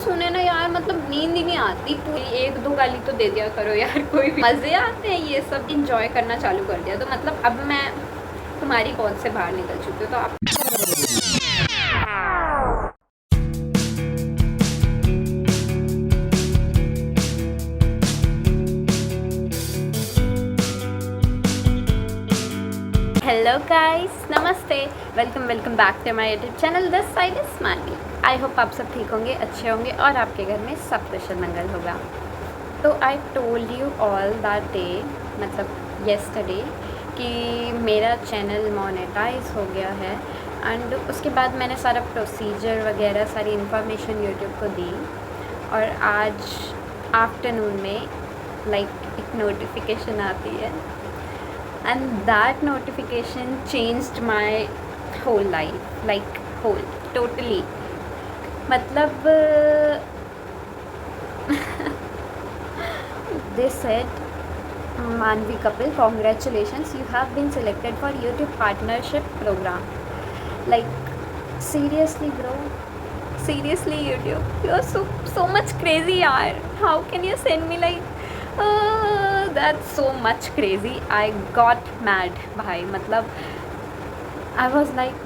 सुने ना यार, मतलब नींद ही नहीं आती, पूरी 1-2 गाली तो दे दिया करो यार, कोई भी मज़े आते हैं ये सब। इंजॉय करना चालू कर दिया तो मतलब अब मैं तुम्हारी कॉल से बाहर निकल चुकी हूँ, तो आप हेलो गाइस, नमस्ते, welcome back to my YouTube channel. This side is Mani. I hope आप सब ठीक होंगे, अच्छे होंगे और आपके घर में सब कुशल मंगल होगा। तो I told you all that day, मतलब येस्टरडे, कि मेरा चैनल मोनेटाइज हो गया है। एंड उसके बाद मैंने सारा प्रोसीजर वगैरह सारी इन्फॉर्मेशन यूट्यूब को दी। और आज आफ्टरनून में एक नोटिफिकेशन आती है, and that notification changed my whole life, whole totally, मतलब they said, Manvi couple, congratulations, you have been selected for YouTube partnership program. Like, seriously bro, seriously YouTube, you are so much crazy yaar. How can you send me that's so much crazy. I got mad भाई, मतलब I was like,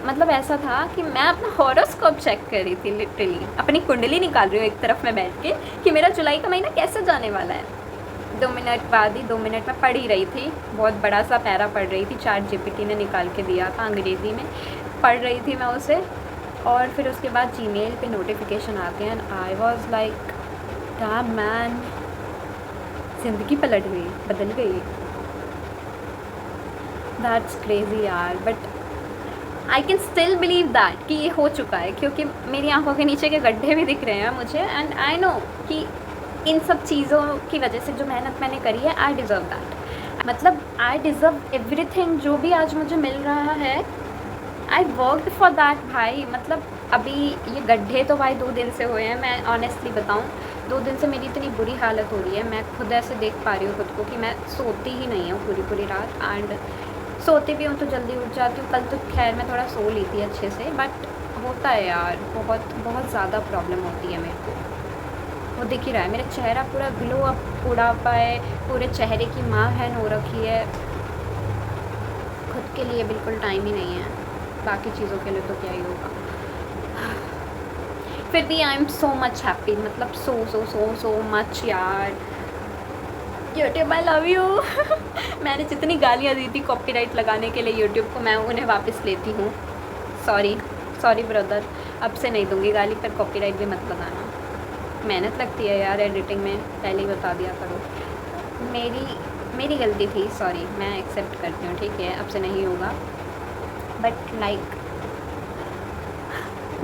मतलब ऐसा था कि मैं अपना horoscope check कर रही थी, लिटरली अपनी कुंडली निकाल रही हूँ एक तरफ में बैठ के कि मेरा जुलाई का महीना कैसे जाने वाला है। 2 मिनट बाद ही 2 मिनट में पढ़ ही रही थी, बहुत बड़ा सा पैरा पढ़ रही थी, चैट जीपीटी ने निकाल के दिया था, अंग्रेज़ी में पढ़ रही थी मैं उसे। और फिर उसके बाद जीमेल पे नोटिफिकेशन आते हैं and I was like, dam man, ज़िंदगी पलट गई, बदल गई। दैट्स क्रेज़ी यार, but I can still believe that कि ये हो चुका है, क्योंकि मेरी आंखों के नीचे के गड्ढे भी दिख रहे हैं मुझे। एंड आई नो कि इन सब चीज़ों की वजह से जो मेहनत मैंने करी है, आई डिज़र्व दैट। मतलब आई डिज़र्व एवरीथिंग, जो भी आज मुझे मिल रहा है, आई वर्कड फॉर दैट भाई। मतलब अभी ये गड्ढे तो भाई 2 दिन से हुए हैं, मैं ऑनेस्टली बताऊँ, 2 दिन से मेरी इतनी बुरी हालत हो रही है, मैं खुद ऐसे देख पा रही हूँ खुद को कि मैं सोती ही नहीं हूँ पूरी रात। एंड सोती भी हूँ तो जल्दी उठ जाती हूँ। कल तो खैर मैं थोड़ा सो ली थी अच्छे से, बट होता है यार, बहुत ज़्यादा प्रॉब्लम होती है मेरे को। वो दिख ही रहा है, मेरा चेहरा पूरा ग्लो अप उड़ा पाए, पूरे चेहरे की माँ बहन हो रखी है। खुद के लिए बिल्कुल टाइम ही नहीं है, बाकी चीज़ों के लिए तो क्या ही होगा। फिर भी I am so much happy, मतलब सो मच यार। YouTube I love you. मैंने जितनी गालियाँ दी थी कॉपीराइट लगाने के लिए यूट्यूब को, मैं उन्हें वापस लेती हूँ। सॉरी ब्रदर, अब से नहीं दूँगी गाली, पर कॉपीराइट भी मत लगाना। मेहनत लगती है यार एडिटिंग में, पहले ही बता दिया करो। मेरी गलती थी, सॉरी, मैं एक्सेप्ट करती हूँ, ठीक है, अब से नहीं होगा। बट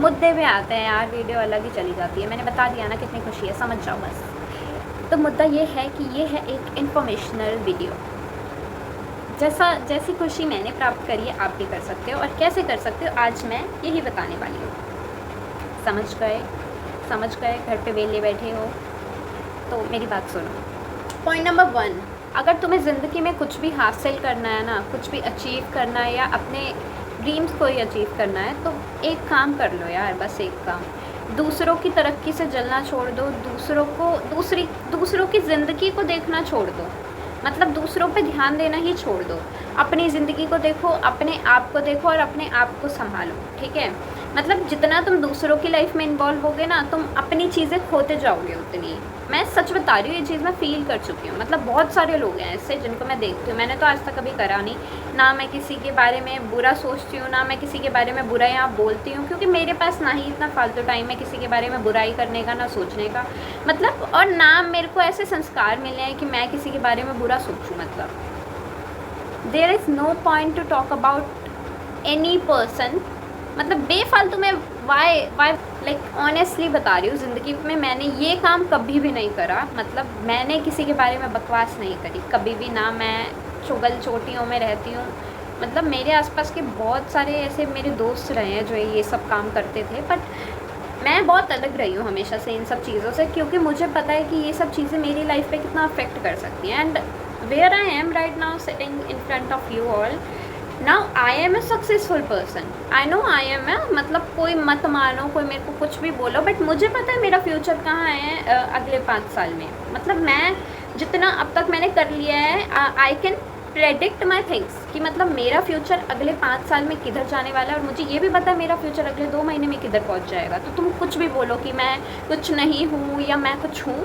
मुद्दे पे आते हैं यार, वीडियो अलग ही चली जाती है। मैंने बता दिया ना कितनी खुशी है, समझ जाओ बस। तो मुद्दा ये है कि ये है एक इन्फॉर्मेशनल वीडियो। जैसी खुशी मैंने प्राप्त करी है, आप भी कर सकते हो। और कैसे कर सकते हो, आज मैं यही बताने वाली हूँ। समझ गए, घर पे वेले बैठे हो तो मेरी बात सुनो। पॉइंट नंबर 1, अगर तुम्हें ज़िंदगी में कुछ भी हासिल करना है ना, कुछ भी अचीव करना है या अपने ड्रीम्स को ही अचीव करना है, तो एक काम कर लो यार, बस एक काम। दूसरों की तरक्की से जलना छोड़ दो, दूसरों की ज़िंदगी को देखना छोड़ दो, मतलब दूसरों पे ध्यान देना ही छोड़ दो। अपनी ज़िंदगी को देखो, अपने आप को देखो और अपने आप को संभालो, ठीक है। मतलब जितना तुम दूसरों की लाइफ में इन्वॉल्व होगे ना, तुम अपनी चीज़ें खोते जाओगे उतनी। मैं सच बता रही हूँ, ये चीज़ मैं फ़ील कर चुकी हूँ। मतलब बहुत सारे लोग हैं ऐसे जिनको मैं देखती हूँ, मैंने तो आज तक कभी करा नहीं ना। मैं किसी के बारे में बुरा सोचती हूँ, ना मैं किसी के बारे में बुरा यहाँ बोलती हूँ, क्योंकि मेरे पास ना ही इतना फालतू टाइम है किसी के बारे में बुराई करने का, ना सोचने का, मतलब। और ना मेरे को ऐसे संस्कार मिले हैं कि मैं किसी के बारे में बुरा सोचूँ। मतलब there is no point to talk about any person. मतलब बेफालतू में वाई लाइक ऑनेस्टली बता रही हूँ, ज़िंदगी में मैंने ये काम कभी भी नहीं करा। मतलब मैंने किसी के बारे में बकवास नहीं करी कभी भी, ना मैं चुगल चोटियों में रहती हूँ। मतलब मेरे आसपास के बहुत सारे ऐसे मेरे दोस्त रहे हैं जो ये सब काम करते थे, बट मैं बहुत अलग रही हूँ हमेशा से इन सब चीज़ों से, क्योंकि मुझे पता है कि ये सब चीज़ें मेरी लाइफ पे कितना अफेक्ट कर सकती हैं। And where I am right now sitting in front of you all, now I am a successful person, I know I am a, मतलब कोई मत मानो, कोई मेरे को कुछ भी बोलो, बट मुझे पता है मेरा फ्यूचर कहाँ है अगले 5 साल में। मतलब मैं जितना अब तक मैंने कर लिया है, I can predict my things कि मतलब मेरा फ्यूचर अगले 5 साल में किधर जाने वाला है, और मुझे ये भी पता है मेरा फ्यूचर अगले 2 महीने में किधर पहुंच जाएगा। तो तुम कुछ भी बोलो कि मैं कुछ नहीं हूँ या मैं कुछ हूँ,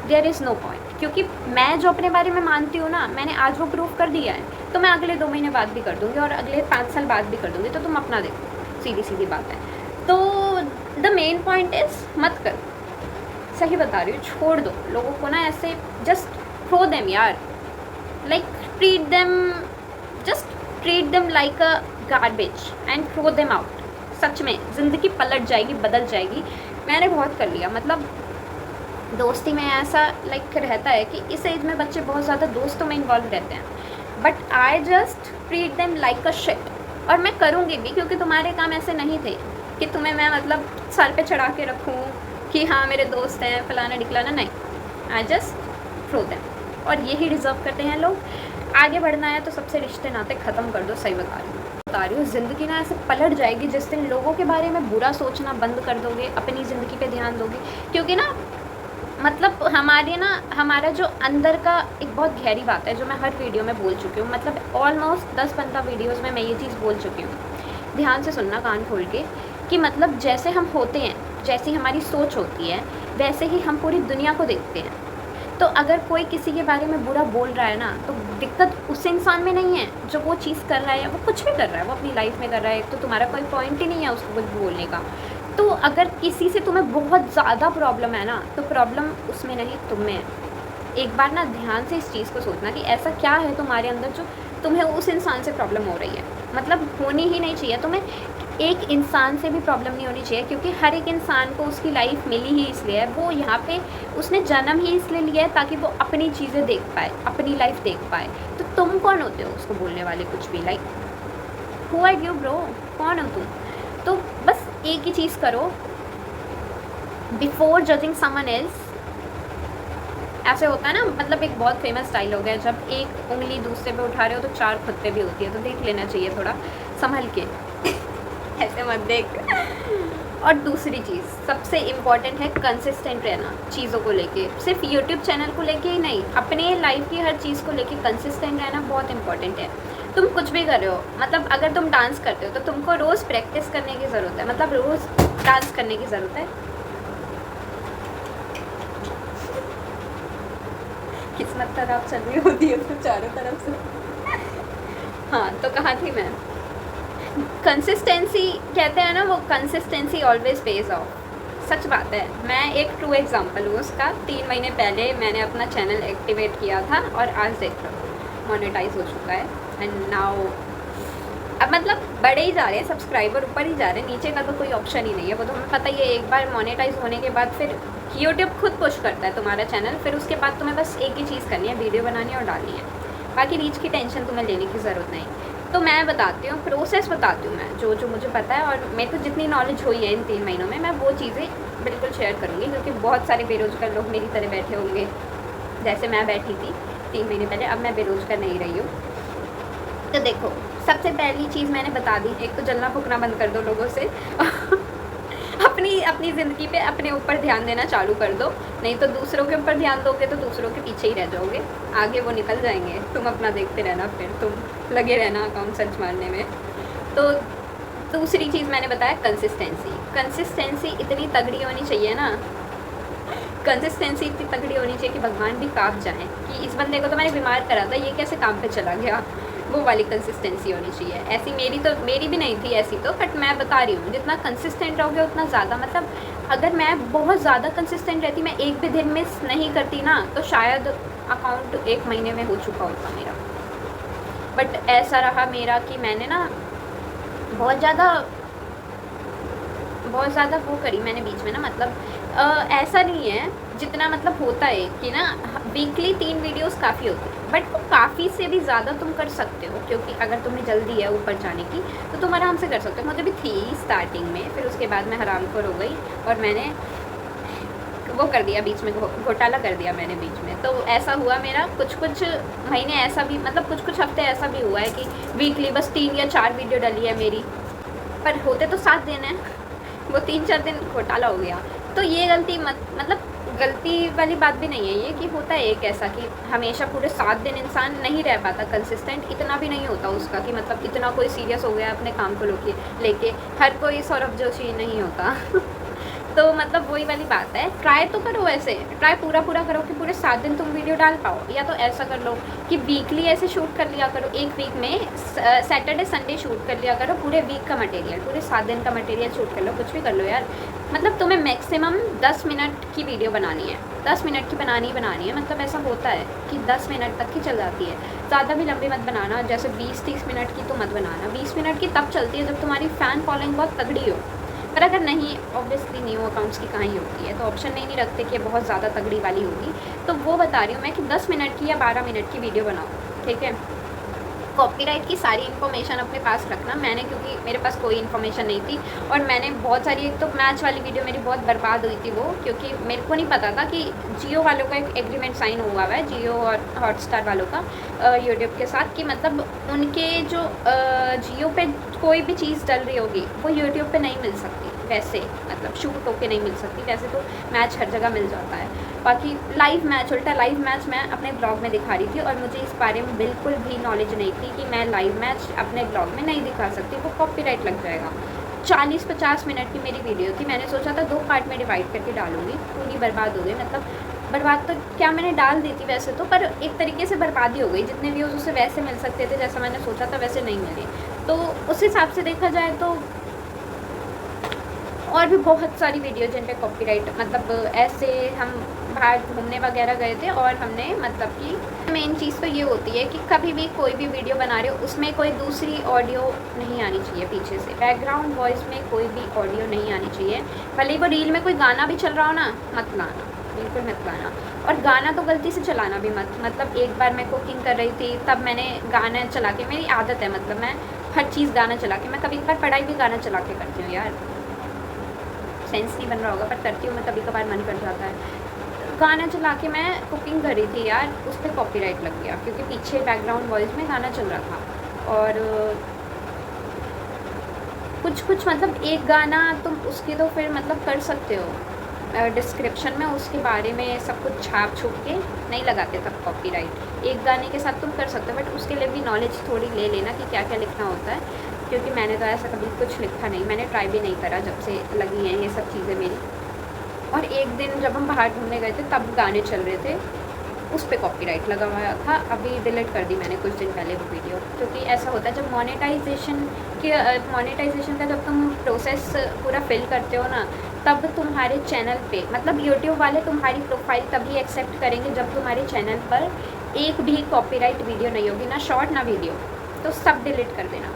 देयर इज़ नो पॉइंट, क्योंकि मैं जो अपने बारे में मानती हूँ ना, मैंने आज वो प्रूव कर दिया है, तो मैं अगले 2 महीने बाद भी कर दूँगी और अगले 5 साल बाद भी कर दूँगी। तो तुम अपना देखो, सीधी सीधी बात है। तो द मेन पॉइंट इज़ मत करो, सही बता रही हूँ, छोड़ दो लोगों को ना, ऐसे जस्ट थ्रो देम यार, like treat them, just treat them like a garbage and throw them out. सच में ज़िंदगी पलट जाएगी, बदल जाएगी। मैंने बहुत कर लिया, मतलब दोस्ती में ऐसा लाइक रहता है कि इस एज में बच्चे बहुत ज़्यादा दोस्तों में इन्वॉल्व रहते हैं, but I just treat them like a shit. और मैं करूँगी भी, क्योंकि तुम्हारे काम ऐसे नहीं थे कि तुम्हें मैं मतलब सर पे चढ़ा के रखूँ कि हाँ मेरे दोस्त हैं फलाना ढिकलाना, नहीं, आई जस्ट थ्रो देम। और यही डिज़र्व करते हैं लोग। आगे बढ़ना है तो सबसे रिश्ते नाते ख़त्म कर दो, सही बता रही हूँ। ज़िंदगी ना ऐसे पलट जाएगी जिस दिन लोगों के बारे में बुरा सोचना बंद कर दोगे, अपनी ज़िंदगी पे ध्यान दोगे। क्योंकि ना मतलब हमारा जो अंदर का एक बहुत गहरी बात है, जो मैं हर वीडियो में बोल चुकी हूँ, मतलब ऑलमोस्ट 10-15 वीडियोज़ में मैं ये चीज़ बोल चुकी हूँ। ध्यान से सुनना कान खोल के, कि मतलब जैसे हम होते हैं, जैसी हमारी सोच होती है, वैसे ही हम पूरी दुनिया को देखते हैं। तो अगर कोई किसी के बारे में बुरा बोल रहा है ना, तो दिक्कत उस इंसान में नहीं है जो वो चीज़ कर रहा है, या वो कुछ भी कर रहा है, वो अपनी लाइफ में कर रहा है, तो तुम्हारा कोई पॉइंट ही नहीं है उसको कुछ बोलने का। तो अगर किसी से तुम्हें बहुत ज़्यादा प्रॉब्लम है ना, तो प्रॉब्लम उसमें नहीं तुम में है। एक बार ना ध्यान से इस चीज़ को सोचना कि ऐसा क्या है तुम्हारे अंदर जो तुम्हें उस इंसान से प्रॉब्लम हो रही है। मतलब होनी ही नहीं चाहिए तुम्हें, एक इंसान से भी प्रॉब्लम नहीं होनी चाहिए, क्योंकि हर एक इंसान को उसकी लाइफ मिली ही इसलिए है, वो यहाँ पे उसने जन्म ही इसलिए लिया है ताकि वो अपनी चीज़ें देख पाए, अपनी लाइफ देख पाए। तो तुम कौन होते हो उसको बोलने वाले कुछ भी, like who are you bro, कौन हो तुम? तो बस एक ही चीज़ करो, बिफोर जजिंग समवन एल्स। ऐसे होता है ना, मतलब एक बहुत फेमस डायलॉग है, जब एक उंगली दूसरे पे उठा रहे हो तो 4 खुद पे भी होती है, तो देख लेना चाहिए थोड़ा संभल के ऐसे मत देख। और दूसरी चीज़ सबसे इम्पॉर्टेंट है कंसिस्टेंट रहना चीज़ों को लेके, सिर्फ यूट्यूब चैनल को लेके ही नहीं, अपने लाइफ की हर चीज़ को लेके कंसिस्टेंट रहना बहुत इंपॉर्टेंट है। तुम कुछ भी कर रहे हो, मतलब अगर तुम डांस करते हो तो तुमको रोज़ प्रैक्टिस करने की ज़रूरत है, मतलब रोज़ डांस करने की ज़रूरत है। किस्मत खराब चल रही होती है तो चारों तरफ से हाँ, तो कहाँ थी मैं? कंसिस्टेंसी कहते हैं ना, वो कंसिस्टेंसी ऑलवेज पेज ऑफ। सच बात है, मैं एक ट्रू एग्जांपल हूँ उसका। 3 महीने पहले मैंने अपना चैनल एक्टिवेट किया था और आज देख लो मोनेटाइज हो चुका है। एंड नाउ अब मतलब बढ़े ही जा रहे हैं, सब्सक्राइबर ऊपर ही जा रहे हैं, नीचे का तो कोई ऑप्शन ही नहीं है। वो तो हमें पता ही है, एक बार मोनेटाइज होने के बाद फिर यूट्यूब खुद पुश करता है तुम्हारा चैनल, फिर उसके बाद तुम्हें बस एक ही चीज़ करनी है, वीडियो बनानी है और डालनी है। बाकी रीच की टेंशन तुम्हें लेने की ज़रूरत नहीं। तो मैं बताती हूँ, प्रोसेस बताती हूँ मैं, जो मुझे पता है, और मेरे को जितनी नॉलेज हुई है इन 3 महीनों में, मैं वो चीज़ें बिल्कुल शेयर करूँगी। क्योंकि बहुत सारे बेरोज़गार लोग मेरी तरह बैठे होंगे, जैसे मैं बैठी थी 3 महीने पहले, अब मैं बेरोज़गार नहीं रही हूँ। तो देखो, सबसे पहली चीज़ मैंने बता दी, एक तो जलना फूकना बंद कर दो लोगों से अपनी ज़िंदगी पे अपने ऊपर ध्यान देना चालू कर दो, नहीं तो दूसरों के ऊपर ध्यान दोगे तो दूसरों के पीछे ही रह जाओगे, आगे वो निकल जाएंगे, तुम अपना देखते रहना, फिर तुम लगे रहना अकाउंट सर्च मारने में। तो दूसरी चीज़ मैंने बताया कंसिस्टेंसी इतनी तगड़ी होनी चाहिए ना, कंसिस्टेंसी इतनी तगड़ी होनी चाहिए कि भगवान भी काँप जाएँ कि इस बंदे को तो मैंने बीमार करा था, ये कैसे काम पे चला गया। वो वाली कंसिस्टेंसी होनी चाहिए। ऐसी मेरी भी नहीं थी ऐसी तो, बट मैं बता रही हूँ जितना कंसिस्टेंट रहोगे उतना ज़्यादा, मतलब अगर मैं बहुत ज़्यादा कंसिस्टेंट रहती, मैं एक भी दिन मिस नहीं करती ना, तो शायद अकाउंट 1 महीने में हो चुका होता मेरा। बट ऐसा रहा मेरा कि मैंने ना बहुत ज़्यादा वो करी मैंने बीच में ना, मतलब ऐसा नहीं है जितना मतलब होता है कि ना वीकली 3 वीडियोस काफ़ी होती है, बट वो काफ़ी से भी ज़्यादा तुम कर सकते हो, क्योंकि अगर तुम्हें जल्दी है ऊपर जाने की तो तुम आराम से कर सकते हो। मुझे भी थी स्टार्टिंग में, फिर उसके बाद मैं हरामखोर हो गई और मैंने वो कर दिया बीच में, घोटाला कर दिया मैंने बीच में। तो ऐसा हुआ मेरा कुछ महीने, ऐसा भी मतलब कुछ हफ्ते ऐसा भी हुआ है कि वीकली बस 3 या 4 वीडियो डली है मेरी, पर होते तो 7 दिन हैं, वो 3-4 दिन घोटाला हो गया। तो ये गलती मतलब गलती वाली बात भी नहीं है ये, कि होता है एक ऐसा कि हमेशा पूरे 7 दिन इंसान नहीं रह पाता कंसिस्टेंट, इतना भी नहीं होता उसका कि मतलब इतना कोई सीरियस हो गया अपने काम को लेके, हर कोई सौरभ जोशी नहीं होता तो मतलब वही वाली बात है, ट्राई तो करो, ऐसे ट्राई पूरा करो कि पूरे 7 दिन तुम वीडियो डाल पाओ, या तो ऐसा कर लो कि वीकली ऐसे शूट कर लिया करो, एक वीक में सैटरडे संडे शूट कर लिया करो, पूरे वीक का मटेरियल, पूरे 7 दिन का मटेरियल शूट कर लो, कुछ भी कर लो यार। मतलब तुम्हें मैक्सिमम 10 मिनट की वीडियो बनानी है, 10 मिनट की बनानी है, मतलब ऐसा होता है कि 10 मिनट तक की चल जाती है, ज़्यादा भी लंबी मत बनाना, जैसे 20-30 मिनट की तो मत बनाना। 20 मिनट की तब चलती है जब तुम्हारी फ़ैन फॉलोइंग बहुत तगड़ी हो, पर अगर नहीं, ऑब्वियसली न्यू अकाउंट्स की कहाँ ही होती है, तो ऑप्शन नहीं रखते कि बहुत ज़्यादा तगड़ी वाली होगी। तो वो बता रही हूँ मैं कि 10 मिनट की या 12 मिनट की वीडियो बनाओ, ठीक है। कॉपीराइट की सारी इन्फॉर्मेशन अपने पास रखना। मैंने, क्योंकि मेरे पास कोई इन्फॉर्मेशन नहीं थी, और मैंने बहुत सारी, एक तो मैच वाली वीडियो मेरी बहुत बर्बाद हुई थी वो, क्योंकि मेरे को नहीं पता था कि जियो वालों का एक एग्रीमेंट साइन हुआ है, जियो और हॉटस्टार वालों का यूट्यूब के साथ, कि मतलब उनके जो जियो पे कोई भी चीज़ डल रही होगी वो यूट्यूब पे नहीं मिल सकती, वैसे मतलब शूट होके नहीं मिल सकती, वैसे तो मैच हर जगह मिल जाता है। बाकी लाइव मैच, उल्टा लाइव मैच मैं अपने ब्लॉग में दिखा रही थी, और मुझे इस बारे में बिल्कुल भी नॉलेज नहीं थी कि मैं लाइव मैच अपने ब्लॉग में नहीं दिखा सकती, वो कॉपीराइट लग जाएगा। 40-50 मिनट की मेरी वीडियो थी, मैंने सोचा था 2 पार्ट में डिवाइड करके डालूंगी, पूरी बर्बाद हो गई। मतलब बर्बाद तो क्या, मैंने डाल दी थी वैसे तो, पर एक तरीके से बर्बादी हो गई, जितने व्यूज़ उसे वैसे मिल सकते थे जैसा मैंने सोचा था वैसे नहीं मिले। तो उस हिसाब से देखा जाए तो और भी बहुत सारी वीडियो जिन पे कॉपीराइट, मतलब ऐसे हम बाहर घूमने वगैरह गए थे, और हमने मतलब कि मेन चीज़ तो ये होती है कि कभी भी कोई भी वीडियो बना रहे हो उसमें कोई दूसरी ऑडियो नहीं आनी चाहिए पीछे से, बैकग्राउंड वॉइस में कोई भी ऑडियो नहीं आनी चाहिए। भले ही वो रील में कोई गाना भी चल रहा हो ना, मत लाना, बिल्कुल मत लाना। और गाना तो गलती से चलाना भी मत। मतलब एक बार मैं कुकिंग कर रही थी, तब मैंने गाना चला के, मेरी आदत है, मतलब मैं हर चीज़ गाना चला के, मैं कभी कभार पढ़ाई भी गाना चला के करती हूँ यार, सेंस नहीं बन रहा होगा पर करती हूँ मैं, कभी कभार मन कर जाता है। गाना चला के मैं कुकिंग कर रही थी यार, उस पर कॉपीराइट लग गया, क्योंकि पीछे बैकग्राउंड वॉइस में गाना चल रहा था। और कुछ मतलब एक गाना तुम उसकी तो फिर मतलब कर सकते हो, डिस्क्रिप्शन में उसके बारे में सब कुछ छाप छुप के नहीं लगाते तब कॉपीराइट, एक गाने के साथ तुम कर सकते हो, बट उसके लिए भी नॉलेज थोड़ी ले लेना कि क्या क्या लिखना होता है, क्योंकि मैंने तो ऐसा कभी कुछ लिखा नहीं, मैंने ट्राई भी नहीं करा जब से लगी हैं ये सब चीज़ें मेरी। और एक दिन जब हम बाहर घूमने गए थे तब गाने चल रहे थे, उस पर कॉपीराइट लगा हुआ था, अभी डिलीट कर दी मैंने कुछ दिन पहले वो वीडियो, क्योंकि ऐसा होता है जब मोनेटाइजेशन का जब तुम प्रोसेस पूरा फिल करते हो ना, तब तुम्हारे चैनल पे, मतलब यूट्यूब वाले तुम्हारी प्रोफाइल तभी एक्सेप्ट करेंगे जब तुम्हारे चैनल पर एक भी कॉपीराइट वीडियो नहीं होगी, ना शॉर्ट ना वीडियो, तो सब डिलीट कर देना।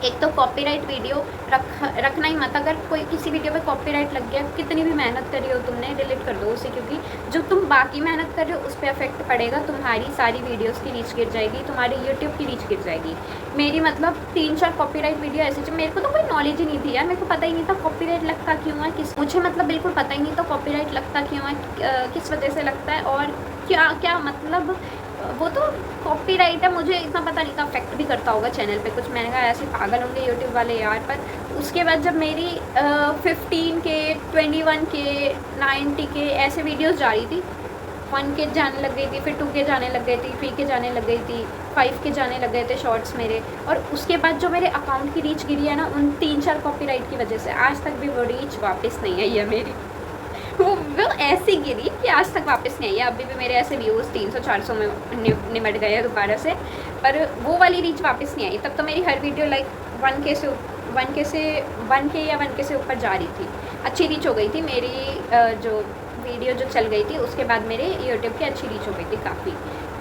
एक तो कॉपीराइट वीडियो रखना ही मत, अगर कोई किसी वीडियो पे कॉपीराइट लग गया, कितनी भी मेहनत करी हो तुमने, डिलीट कर दो उसे, क्योंकि जो तुम बाकी मेहनत कर रहे हो उस पर इफेक्ट पड़ेगा, तुम्हारी सारी वीडियोस की रीच गिर जाएगी, तुम्हारे यूट्यूब की रीच गिर जाएगी। मेरी मतलब 3-4 कॉपीराइट वीडियो ऐसे, मेरे को तो कोई नॉलेज ही नहीं थी यार, मेरे को पता ही नहीं था कॉपीराइट लगता क्यों है, मुझे मतलब बिल्कुल पता ही नहीं था कॉपीराइट लगता क्यों है, किस वजह से लगता है, और क्या क्या मतलब वो तो कॉपीराइट है, मुझे इतना पता नहीं था अफेक्ट भी करता होगा चैनल पे कुछ। मैंने कहा ऐसे पागल होंगे यूट्यूब वाले यार। पर उसके बाद जब मेरी 15K 21K 90K ऐसे वीडियोस जा रही थी, 1K जाने लग गई थी, फिर 2K जाने लग गई थी, 3K जाने लग गई थी, 5K जाने लग गए थे शॉर्ट्स मेरे, और उसके बाद जो मेरे अकाउंट की रीच गिरी है ना, उन 3-4 कॉपीराइट की वजह से आज तक भी वो रीच वापस नहीं आई है मेरी। वो ऐसी गिरी कि आज तक वापस नहीं आई है। अभी भी मेरे ऐसे व्यूज़ 300-400 में निमट गए हैं दोबारा से, पर वो वाली रीच वापस नहीं आई। तब तो मेरी हर वीडियो लाइक 1K या 1K से ऊपर जा रही थी, अच्छी रीच हो गई थी मेरी। जो वीडियो जो चल गई थी उसके बाद मेरे यूट्यूब की अच्छी रीच हो गई थी काफ़ी,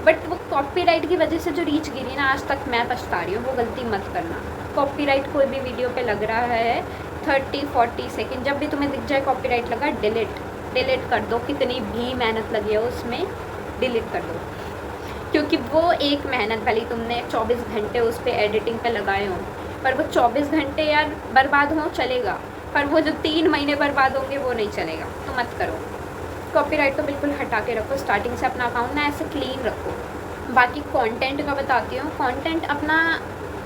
बट वो कॉपीराइट की वजह से जो रीच गिरी ना, आज तक मैं पछता रही हूँ। वो गलती मत करना। कॉपीराइट कोई भी वीडियो पे लग रहा है 30-40 सेकेंड, जब भी तुम्हें दिख जाए कॉपीराइट लगा, डिलीट कर दो। कितनी भी मेहनत लगी है उसमें, डिलीट कर दो, क्योंकि वो एक मेहनत भली तुमने 24 घंटे उस पर एडिटिंग पे लगाए हों, पर वो 24 घंटे यार बर्बाद हो चलेगा, पर वो जो 3 महीने बर्बाद होंगे वो नहीं चलेगा, तो मत करो। कॉपीराइट तो बिल्कुल हटा के रखो, स्टार्टिंग से अपना अकाउंट ना ऐसे क्लीन रखो। बाकी कंटेंट का बताती हूँ,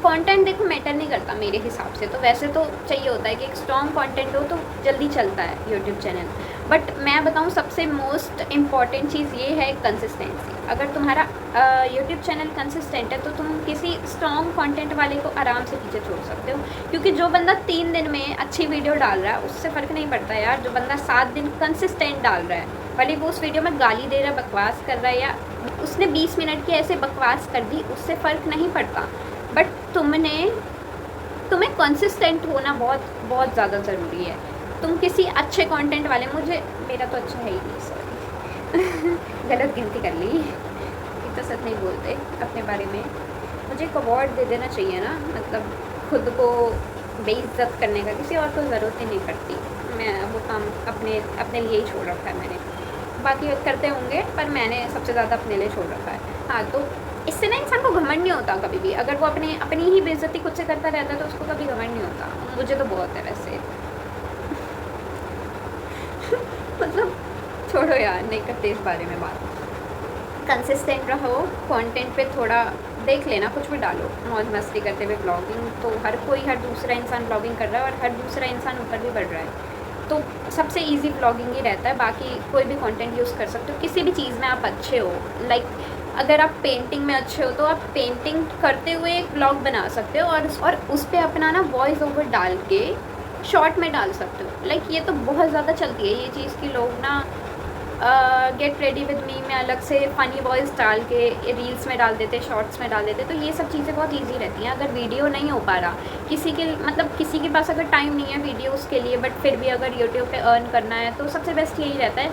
कंटेंट देखो मैटर नहीं करता मेरे हिसाब से, तो वैसे तो चाहिए होता है कि एक स्ट्रॉन्ग कंटेंट हो तो जल्दी चलता है यूट्यूब चैनल, बट मैं बताऊँ सबसे मोस्ट इम्पॉर्टेंट चीज़ ये है कंसिस्टेंसी। अगर तुम्हारा यूट्यूब चैनल कंसिस्टेंट है तो तुम किसी स्ट्रॉन्ग कंटेंट वाले को आराम से पीछे छोड़ सकते हो, क्योंकि जो बंदा 3 दिन में अच्छी वीडियो डाल रहा है उससे फ़र्क नहीं पड़ता यार, जो बंदा 7 दिन कंसिस्टेंट डाल रहा है, भले वो उस वीडियो में गाली दे रहा है, बकवास कर रहा है, या उसने 20 मिनट की ऐसे बकवास कर दी, उससे फ़र्क नहीं पड़ता, बट तुम्हें कंसिस्टेंट होना बहुत बहुत ज़्यादा ज़रूरी है। तुम किसी अच्छे कंटेंट वाले, मेरा तो अच्छा है ही नहीं, सॉरी गलत गिनती कर ली, ये तो सच नहीं बोलते अपने बारे में। मुझे एक अवार्ड दे देना चाहिए ना, मतलब खुद को बेइज्जत करने का किसी और को ज़रूरत ही नहीं पड़ती, मैं वो काम अपने लिए ही छोड़ रखा है मैंने, बाकी करते होंगे पर मैंने सबसे ज़्यादा अपने लिए छोड़ रखा है। हाँ, तो इससे ना इंसान को घमंड नहीं होता कभी भी, अगर वो अपनी ही बेइज्जती खुद से करता रहता है तो उसको कभी घमंड नहीं होता। मुझे तो बहुत है वैसे मतलब छोड़ो यार, नहीं करते इस बारे में बात। कंसिस्टेंट रहो, कंटेंट पे थोड़ा देख लेना, कुछ भी डालो, मौज मस्ती करते हुए ब्लॉगिंग तो हर दूसरा इंसान ब्लॉगिंग कर रहा है और हर दूसरा इंसान ऊपर भी बढ़ रहा है, तो सबसे इजी ब्लॉगिंग ही रहता है। बाकी कोई भी कंटेंट यूज़ कर सकते हो, किसी भी चीज़ में आप अच्छे हो, लाइक अगर आप पेंटिंग में अच्छे हो तो आप पेंटिंग करते हुए एक ब्लॉग बना सकते हो और उस पर अपना ना वॉइस ओवर डाल के शॉर्ट में डाल सकते हो। लाइक ये तो बहुत ज़्यादा चलती है ये चीज़ कि लोग ना गेट रेडी विद मी में अलग से फ़नी वॉइस डाल के रील्स में डाल देते, शॉर्ट्स में डाल देते, तो ये सब चीज़ें बहुत इजी रहती हैं। अगर वीडियो नहीं हो पा रहा किसी के पास अगर टाइम नहीं है वीडियोस के लिए, बट फिर भी अगर यूट्यूब पे अर्न करना है तो सबसे बेस्ट यही रहता है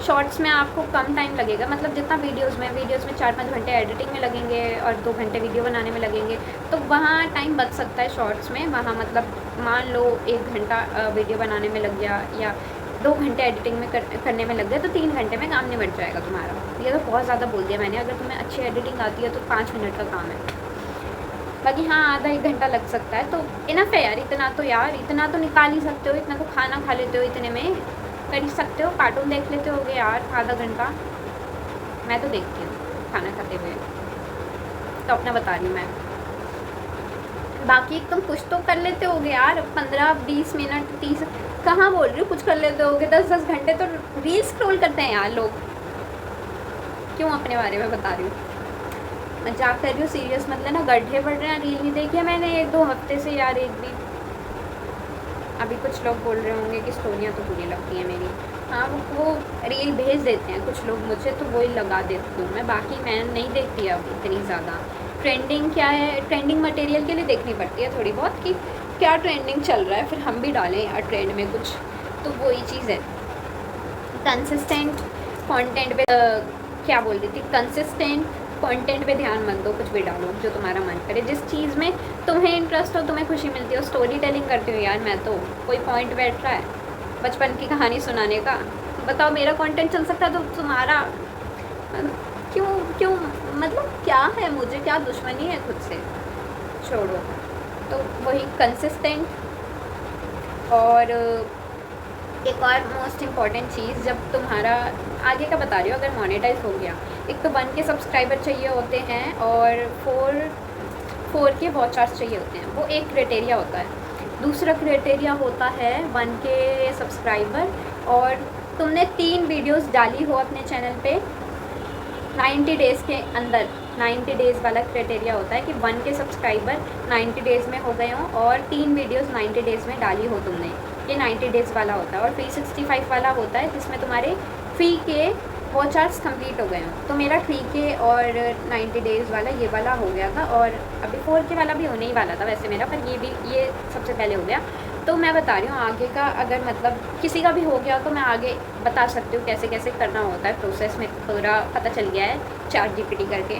शॉर्ट्स में आपको कम टाइम लगेगा, मतलब जितना वीडियोज़ में 4-5 घंटे एडिटिंग में लगेंगे और 2 घंटे वीडियो बनाने में लगेंगे, तो वहाँ टाइम बच सकता है शॉर्ट्स में। वहाँ मतलब मान लो 1 घंटा वीडियो बनाने में लग गया या 2 घंटे एडिटिंग में करने में लग गया, तो 3 घंटे में काम निपट जाएगा तुम्हारा। ये तो बहुत ज़्यादा बोल दिया मैंने, अगर तुम्हें अच्छी एडिटिंग आती है तो 5 मिनट का काम है, बाकी हाँ आधा 1 घंटा लग सकता है, तो इनफ है यार, इतना तो निकाल ही सकते हो, इतना तो खाना खा लेते हो, इतने में कर ही सकते हो, कार्टून देख लेते होगे यार आधा घंटा, मैं तो देखती हूँ खाना खाते हुए, तो अपना बता रही हूँ मैं। बाकी तुम कुछ तो कर लेते होगे यार, 15-20 मिनट 30, कहाँ बोल रही हूँ कुछ कर लेते होगे, 10-10 घंटे तो रील स्क्रॉल करते हैं यार लोग, क्यों अपने बारे में बता रही हूँ, मजाक कर रही हूँ, सीरियस मतलब ना, गड्ढे बढ़ रहे हैं, रील नहीं देखी है मैंने 1-2 हफ्ते से यार, एक भी। अभी कुछ लोग बोल रहे होंगे कि स्टोरियाँ तो बुरी लगती हैं मेरी, हाँ वो रील भेज देते हैं कुछ लोग मुझे, तो वही लगा देती हूँ मैं, बाकी मैं नहीं देखती अब इतनी ज़्यादा। ट्रेंडिंग क्या है, ट्रेंडिंग मटेरियल के लिए देखनी पड़ती है थोड़ी बहुत कि क्या ट्रेंडिंग चल रहा है, फिर हम भी डालें यार ट्रेंड में कुछ, तो वही चीज़ है। कंसिस्टेंट कंटेंट पे क्या बोल रही थी, कंसिस्टेंट कंटेंट पे ध्यान मत दो, कुछ भी डालो जो तुम्हारा मन करे, जिस चीज़ में तुम्हें इंटरेस्ट हो, तुम्हें खुशी मिलती हो। स्टोरी टेलिंग करती हूँ यार मैं, तो कोई पॉइंट बैठ रहा है बचपन की कहानी सुनाने का, बताओ मेरा कंटेंट चल सकता है तो तुम्हारा क्यों मतलब क्या है, मुझे क्या दुश्मनी है खुद से, छोड़ो। तो वही कंसिस्टेंट, और एक और मोस्ट इम्पॉर्टेंट चीज़, जब तुम्हारा आगे का बता रही हो, अगर मोनेटाइज हो गया, एक तो 1 के सब्सक्राइबर चाहिए होते हैं और 4 के वॉच आवर्स चाहिए होते हैं, वो एक क्राइटेरिया होता है। दूसरा क्राइटेरिया होता है 1 के सब्सक्राइबर और तुमने 3 वीडियोस डाली हो अपने चैनल पे 90 डेज़ के अंदर। 90 डेज़ वाला क्राइटेरिया होता है कि 1 के सब्सक्राइबर 90 डेज़ में हो गए हों और 3 वीडियोस 90 डेज़ में डाली हो तुमने, ये 90 डेज़ वाला होता है। और 365 वाला होता है जिसमें तुम्हारे 3 के वॉच आवर्स कंप्लीट हो गए हों। तो मेरा 3 के और 90 डेज़ वाला ये वाला हो गया था, और अभी 4 के वाला भी होने ही वाला था वैसे मेरा, पर ये सबसे पहले हो गया। तो मैं बता रही हूँ आगे का, अगर मतलब किसी का भी हो गया तो मैं आगे बता सकती हूँ कैसे कैसे करना होता है, प्रोसेस में पूरा पता चल गया है चैट जीपीटी करके।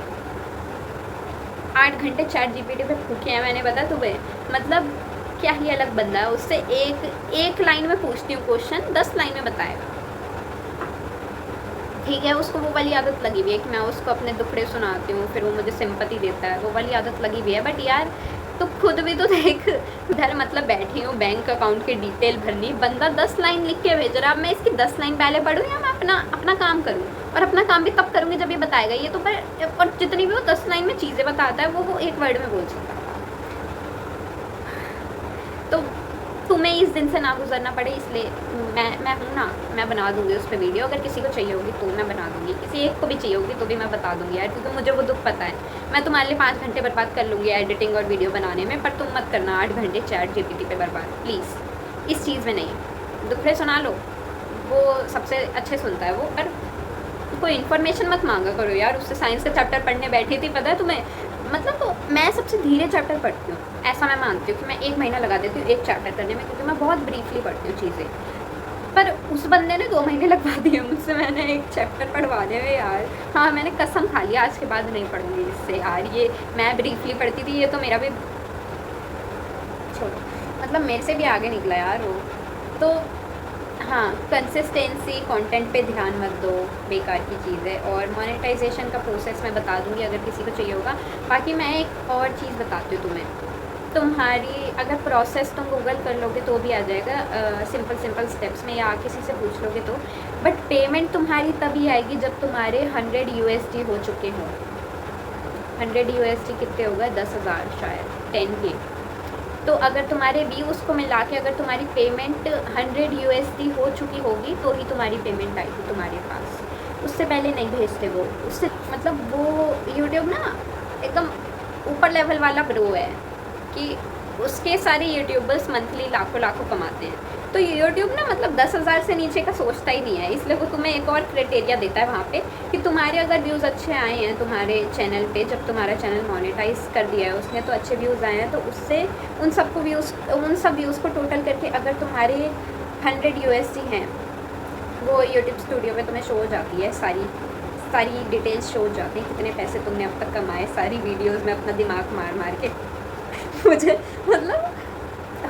8 घंटे चैट जीपीटी पे फूके हैं मैंने, बता तुम्हें, मतलब क्या ही अलग बंदा है, उससे एक लाइन में पूछती हूँ क्वेश्चन, 10 लाइन में बताएगा। ठीक है, उसको वो वाली आदत लगी हुई है कि मैं उसको अपने दुखड़े सुनाती हूँ, फिर वो मुझे सिंपैथी देता है, वो वाली आदत लगी हुई है। बट यार तो खुद भी तो देख, इधर मतलब बैठी हूँ बैंक अकाउंट की डिटेल भरनी, बंदा 10 लाइन लिख के भेज रहा है। अब मैं इसकी 10 लाइन पहले पढूँ या मैं अपना काम करूँ? और अपना काम भी तब करूँगी जब ये बताएगा। ये तो पर और जितनी भी वो 10 लाइन में चीज़ें बताता है वो एक वर्ड में बोल सकता था। तो तुम्हें इस दिन से ना गुजरना पड़े, इसलिए मैं हूँ ना, मैं बना दूँगी उस पर वीडियो। अगर किसी को चाहिए होगी तो मैं बना दूँगी, किसी एक को भी चाहिए होगी तो भी मैं बता दूँगी यार, क्योंकि मुझे वो दुख पता है। मैं तुम्हारे लिए 5 घंटे बर्बाद कर लूँगी एडिटिंग और वीडियो बनाने में, पर तुम मत करना 8 घंटे चैट जीपीटी पे बर्बाद, प्लीज़। इस चीज़ में नहीं। दुखड़े सुना लो, वो सबसे अच्छे सुनता है वो, पर कोई इन्फॉर्मेशन मत मांगा करो यार उससे। साइंस का चैप्टर पढ़ने बैठी थी, पता है तुम्हें, मतलब तो मैं सबसे धीरे चैप्टर पढ़ती हूँ, ऐसा मैं मानती हूँ कि मैं 1 महीना लगा देती हूँ एक चैप्टर करने में, क्योंकि मैं बहुत ब्रीफली पढ़ती हूँ चीज़ें। पर उस बंदे ने 2 महीने लगवा दिए मुझसे, मैंने एक चैप्टर पढ़वाने में यार। हाँ, मैंने कसम खा लिया आज के बाद नहीं पढ़ूंगी इससे यार। ये मैं ब्रीफली पढ़ती थी, ये तो मेरा भी छोड़ो, मतलब मेरे से भी आगे निकला यार वो तो। हाँ, कंसिस्टेंसी, कंटेंट पे ध्यान मत दो, बेकार की चीज़ है। और मोनेटाइजेशन का प्रोसेस मैं बता दूंगी अगर किसी को चाहिए होगा। बाकी मैं एक और चीज़ बताती हूँ तुम्हें, तुम्हारी अगर प्रोसेस तुम गूगल कर लोगे तो भी आ जाएगा, सिंपल स्टेप्स में, या किसी से पूछ लोगे तो। बट पेमेंट तुम्हारी तभी आएगी जब तुम्हारे 100 USD हो चुके हों। 100 USD कितने हो गए? 10,000 शायद, 10K। तो अगर तुम्हारे व्यूज़ को मिला के अगर तुम्हारी पेमेंट 100 USD हो चुकी होगी तो ही तुम्हारी पेमेंट आएगी तुम्हारे पास, उससे पहले नहीं भेजते वो। उससे मतलब वो यूट्यूब ना एकदम ऊपर लेवल वाला प्रो है कि उसके सारे यूट्यूबर्स मंथली लाखों कमाते हैं। तो यूट्यूब ना मतलब 10,000 से नीचे का सोचता ही नहीं है, इसलिए वो तुम्हें एक और क्राइटेरिया देता है वहाँ पे कि तुम्हारे अगर व्यूज़ अच्छे आए हैं तुम्हारे चैनल पे, जब तुम्हारा चैनल मोनेटाइज कर दिया है उसने, तो अच्छे व्यूज़ आए हैं, तो उससे उन सब व्यूज़ को टोटल करके अगर तुम्हारे 100 USD हैं, वो यूट्यूब स्टूडियो में तुम्हें शो हो जाती है, सारी डिटेल्स शो हो जाती हैं, कितने पैसे तुमने अब तक कमाए, सारी वीडियोज़ में अपना दिमाग मार के मुझे मतलब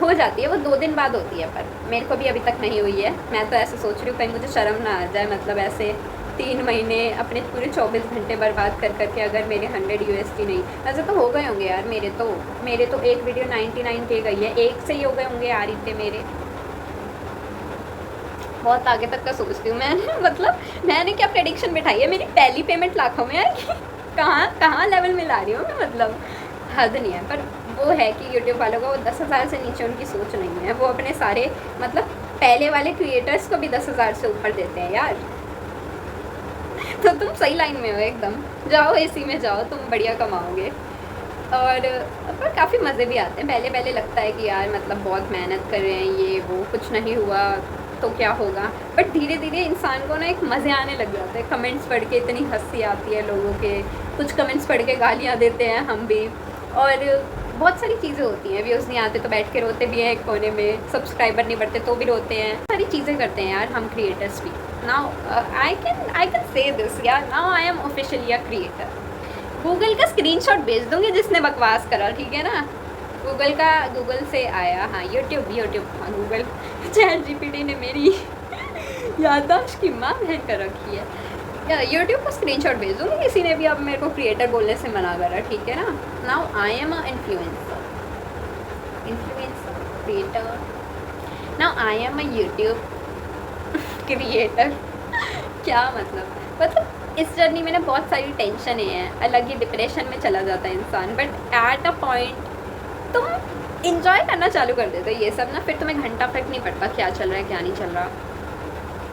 हो जाती है। वो 2 दिन बाद होती है, पर मेरे को भी अभी तक नहीं हुई है। मैं तो ऐसे सोच रही हूँ कहीं मुझे शर्म ना आ जाए, मतलब ऐसे 3 महीने अपने पूरे 24 घंटे बर्बाद कर करके अगर मेरे 100 USD नहीं, वैसे तो हो गए होंगे यार मेरे तो एक वीडियो 99K गई है, एक से ही हो गए होंगे यार इतने मेरे। बहुत आगे तक का सोचती हूँ मैंने, मतलब मैंने क्या प्रेडिक्शन बिठाई है, मेरी पहली पेमेंट लाखों में आएगी। कहाँ लेवल में ला रही हूँ मैं, मतलब हद नहीं है। पर वो है कि यूट्यूब वालों का वो 10,000 से नीचे उनकी सोच नहीं है, वो अपने सारे मतलब पहले वाले क्रिएटर्स को भी 10,000 से ऊपर देते हैं यार। तो तुम सही लाइन में हो एकदम, जाओ इसी में जाओ, तुम बढ़िया कमाओगे। और पर काफ़ी मज़े भी आते हैं। पहले लगता है कि यार मतलब बहुत मेहनत कर रहे हैं, ये वो, कुछ नहीं हुआ तो क्या होगा, बट धीरे धीरे इंसान को ना एक मज़े आने लग जाते हैं। कमेंट्स पढ़ के इतनी हंसी आती है लोगों के, कुछ कमेंट्स पढ़ के गालियाँ देते हैं हम भी, और बहुत सारी चीज़ें होती हैं। व्यूज़ नहीं आते तो बैठ के रोते भी हैं एक कोने में, सब्सक्राइबर नहीं बढ़ते तो भी रोते हैं, सारी चीज़ें करते हैं यार हम क्रिएटर्स भी। Now I can say this यार, now I am officially a creator. Google का स्क्रीनशॉट भेज दूँगी जिसने बकवास करा, ठीक है ना। गूगल से आया, हाँ यूट्यूब, हाँ गूगल। चैट जीपीटी ने मेरी याददाश्त की माँ बहन कर रखी है। यूट्यूब को स्क्रीनशॉट भेज दूँगी, किसी ने भी अब मेरे को क्रिएटर बोलने से मना करा, ठीक है ना। Now I am a influencer creator, now I am a YouTube creator. क्या मतलब इस जर्नी में ना बहुत सारी टेंशन हैं, अलग ही डिप्रेशन में चला जाता है इंसान, बट एट अ पॉइंट तुम इंजॉय करना चालू कर देते हो ये सब ना, फिर तुम्हें घंटा फर्क नहीं पड़ता क्या चल रहा है क्या नहीं चल रहा।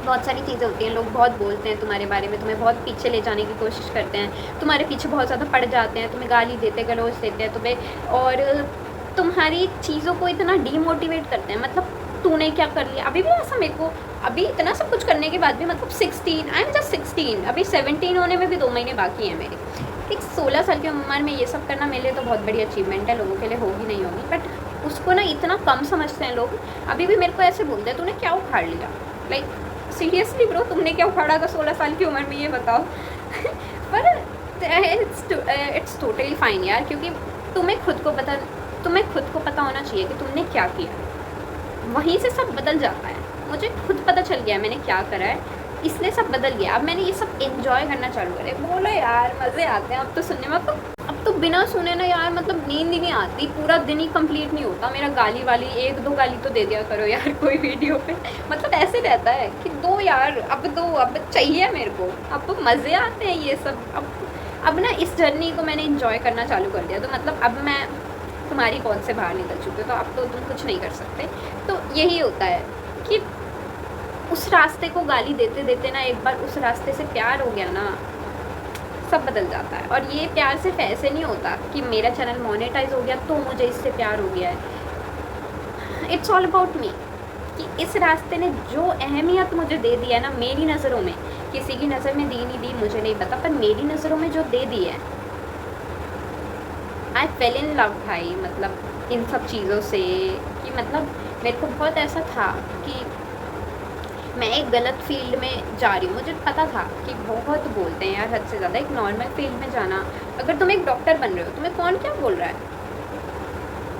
बहुत सारी चीज़ें होती हैं, लोग बहुत बोलते हैं तुम्हारे बारे में, तुम्हें बहुत पीछे ले जाने की कोशिश करते हैं, तुम्हारे पीछे बहुत ज़्यादा पड़ जाते हैं, तुम्हें गाली देते, गलौज देते हैं तुम्हें, और तुम्हारी चीज़ों को इतना डीमोटिवेट करते हैं। मतलब तूने क्या कर लिया, अभी भी ऐसा मेरे को, अभी इतना सब कुछ करने के बाद भी, मतलब 16, आई एम जस्ट 16, अभी 17 होने में भी 2 महीने बाकी हैं मेरे। एक 16 साल की उम्र में ये सब करना मेरे लिए तो बहुत बड़ी अचीवमेंट है, लोगों के लिए होगी नहीं होगी, बट उसको ना इतना कम समझते हैं लोग। अभी भी मेरे को ऐसे बोलते हैं तूने क्या उखाड़ लिया, लाइक सीरियसली ब्रो, तुमने क्या उखाड़ा था 16 साल की उम्र में, ये बताओ। पर इट्स टोटली फाइन यार, क्योंकि तुम्हें खुद को पता होना चाहिए कि तुमने क्या किया, वहीं से सब बदल जाता है। मुझे खुद पता चल गया मैंने क्या करा है, इसलिए सब बदल गया। अब मैंने ये सब एंजॉय करना चालू करा। बोलो यार मज़े आते हैं अब तो सुनने में, अब तो बिना सुने ना यार मतलब नींद ही नहीं आती, पूरा दिन ही कंप्लीट नहीं होता मेरा। गाली वाली 1-2 गाली तो दे दिया करो यार कोई वीडियो पे। मतलब ऐसे रहता है कि दो यार, अब दो, अब चाहिए मेरे को, अब मज़े आते हैं ये सब। अब ना इस जर्नी को मैंने इंजॉय करना चालू कर दिया, तो मतलब अब मैं तुम्हारी कौन से बाहर निकल चुकी हूँ, तो अब तो तुम कुछ नहीं कर सकते। तो यही होता है कि उस रास्ते को गाली देते देते ना एक बार उस रास्ते से प्यार हो गया ना, सब बदल जाता है। और ये प्यार सिर्फ ऐसे नहीं होता कि मेरा चैनल मोनेटाइज हो गया तो मुझे इससे प्यार हो गया है। इट्स ऑल अबाउट मी, कि इस रास्ते ने जो अहमियत मुझे दे दी है ना मेरी नज़रों में, किसी की नज़र में दी नहीं दी मुझे नहीं पता, पर मेरी नज़रों में जो दे दी है, आई फेल इन लव भाई। मतलब इन सब चीज़ों से कि मतलब मेरे को बहुत ऐसा था कि मैं एक गलत फील्ड में जा रही हूँ। मुझे पता था कि बहुत बोलते हैं यार हद से ज़्यादा, एक नॉर्मल फील्ड में जाना। अगर तुम एक डॉक्टर बन रहे हो, तुम्हें कौन क्या बोल रहा है,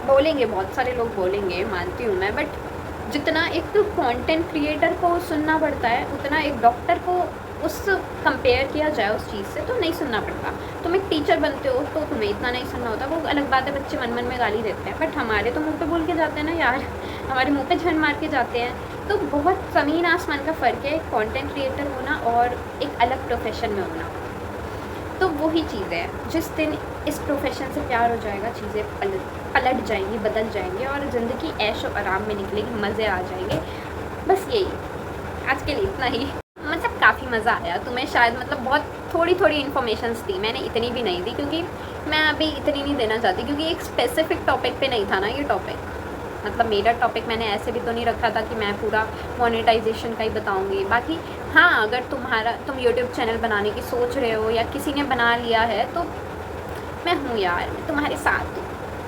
बोलेंगे बहुत सारे लोग बोलेंगे, मानती हूँ मैं, बट जितना एक तो कंटेंट क्रिएटर को सुनना पड़ता है उतना एक डॉक्टर को उस कंपेयर किया जाए उस चीज़ से तो नहीं सुनना पड़ता। तुम एक टीचर बनते हो तो तुम्हें इतना नहीं सुनना होता, वो अलग बात है, बच्चे मन मन में गाली देते हैं, बट हमारे तो मुंह पे बोल के जाते हैं ना यार, हमारे मुंह पे झन मार के जाते हैं। तो बहुत ज़मीन आसमान का फ़र्क है कंटेंट क्रिएटर होना और एक अलग प्रोफेशन में होना। तो वही चीज़ है, जिस दिन इस प्रोफेशन से प्यार हो जाएगा चीज़ें पलट जाएंगी, बदल जाएंगी और ज़िंदगी ऐश और आराम में निकलेगी, मज़े आ जाएंगे। बस यही आज के लिए इतना ही। मतलब काफ़ी मज़ा आया तुम्हें शायद, मतलब बहुत थोड़ी थोड़ी इन्फॉर्मेशंस दी मैंने, इतनी भी नहीं दी क्योंकि मैं अभी इतनी नहीं देना चाहती, क्योंकि एक स्पेसिफिक टॉपिक पे नहीं था ना ये टॉपिक। मतलब मेरा टॉपिक मैंने ऐसे भी तो नहीं रखा था कि मैं पूरा मोनेटाइजेशन का ही बताऊंगी। बाकी हाँ, अगर तुम यूट्यूब चैनल बनाने की सोच रहे हो या किसी ने बना लिया है तो मैं हूँ यार, मैं तुम्हारे साथ हूँ,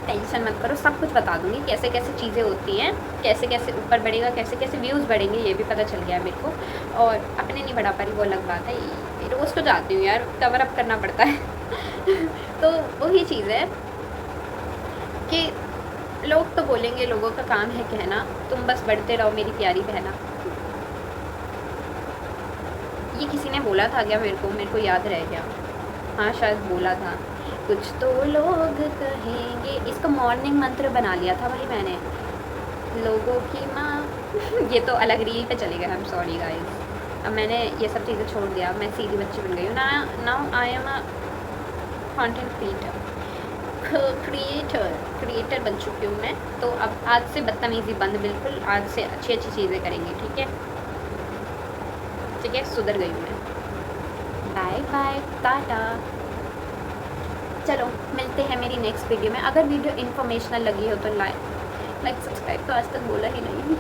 टेंशन मत करो, सब कुछ बता दूँगी कैसे कैसे चीज़ें होती हैं, कैसे कैसे ऊपर बढ़ेगा, कैसे कैसे व्यूज़ बढ़ेंगे, ये भी पता चल गया है मेरे को। और अपने नहीं बढ़ा पा रही वो अलग बात है, रोज़ तो जाती हूँ यार, कवर अप करना पड़ता है तो वही चीज़ है कि लोग तो बोलेंगे, लोगों का काम है कहना, तुम बस बढ़ते रहो मेरी प्यारी बहना। ये किसी ने बोला था क्या मेरे को याद रह गया, हाँ शायद बोला था, कुछ तो लोग कहेंगे। इसका मॉर्निंग मंत्र बना लिया था भाई मैंने, लोगों की माँ ये तो अलग रील पे चले गए, आई एम सॉरी गाइस। अब मैंने ये सब चीज़ें छोड़ दिया, मैं सीधी बच्ची बन गई हूँ ना। Now I am a content creator बन चुकी हूँ मैं। तो अब आज से बदतमीज़ी बंद, बिल्कुल आज से अच्छी अच्छी चीज़ें करेंगे, ठीक है ठीक है, सुधर गई हूँ मैं। Bye bye, tata. चलो मिलते हैं मेरी नेक्स्ट वीडियो में। अगर वीडियो इन्फॉर्मेशनल लगी हो तो लाइक सब्सक्राइब तो आज तक बोला ही नहीं,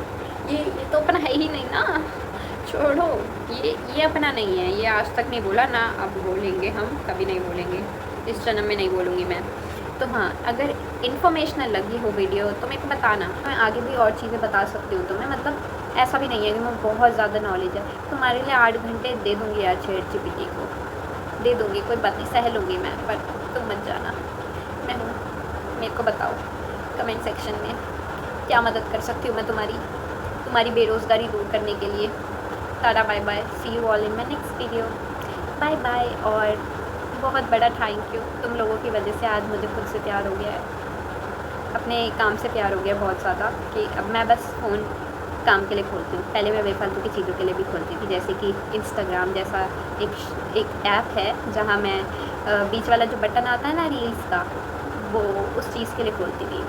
ये तो अपना है ही नहीं ना, छोड़ो, ये अपना नहीं है, ये आज तक नहीं बोला ना, अब बोलेंगे हम, कभी नहीं बोलेंगे, इस जन्म में नहीं बोलूँगी मैं। तो हाँ, अगर इन्फॉर्मेशनल लगी हो वीडियो तो मेरे को बताना, मैं आगे भी और चीज़ें बता सकती हूँ तुम्हें। मतलब ऐसा भी नहीं है कि मैं बहुत ज़्यादा नॉलेज है, तुम्हारे लिए 8 घंटे दे दूँगी यार, ChatGPT को दे दूँगी, कोई बात नहीं, सह लूँगी मैं, पर तुम मत जाना, मैं हूँ, मेरे को बताओ कमेंट सेक्शन में क्या मदद कर सकती हूँ मैं तुम्हारी बेरोज़गारी दूर करने के लिए। Tata bye bye, see you all in my next video, bye bye. और बहुत बड़ा थैंक यू, तुम लोगों की वजह से आज मुझे खुद से प्यार हो गया है, अपने काम से प्यार हो गया बहुत ज़्यादा, कि अब मैं बस फ़ोन काम के लिए खोलती हूँ। पहले मैं बेफालतू की चीज़ों के लिए भी खोलती थी, जैसे कि इंस्टाग्राम जैसा एक ऐप है जहाँ मैं बीच वाला जो बटन आता है ना रील्स का, वो उस चीज़ के लिए खोलती थी।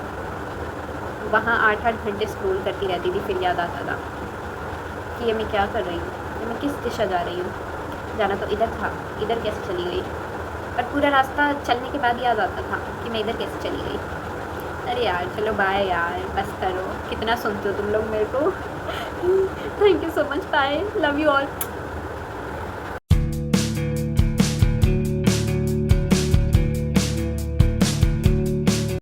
वहाँ 8-8 घंटे स्क्रॉल करती रहती थी, फिर याद आता था कि ये मैं क्या कर रही हूँ, ये मैं किस दिशा जा रही हूँ, जाना तो इधर था, इधर कैसे चली गई, और पूरा रास्ता चलने के बाद याद आता था कि मैं इधर कैसे चली गई। अरे यार चलो बाय यार, बस करो, कितना सुनते हो तुम लोग मेरे को thank you so much, bye, love you all.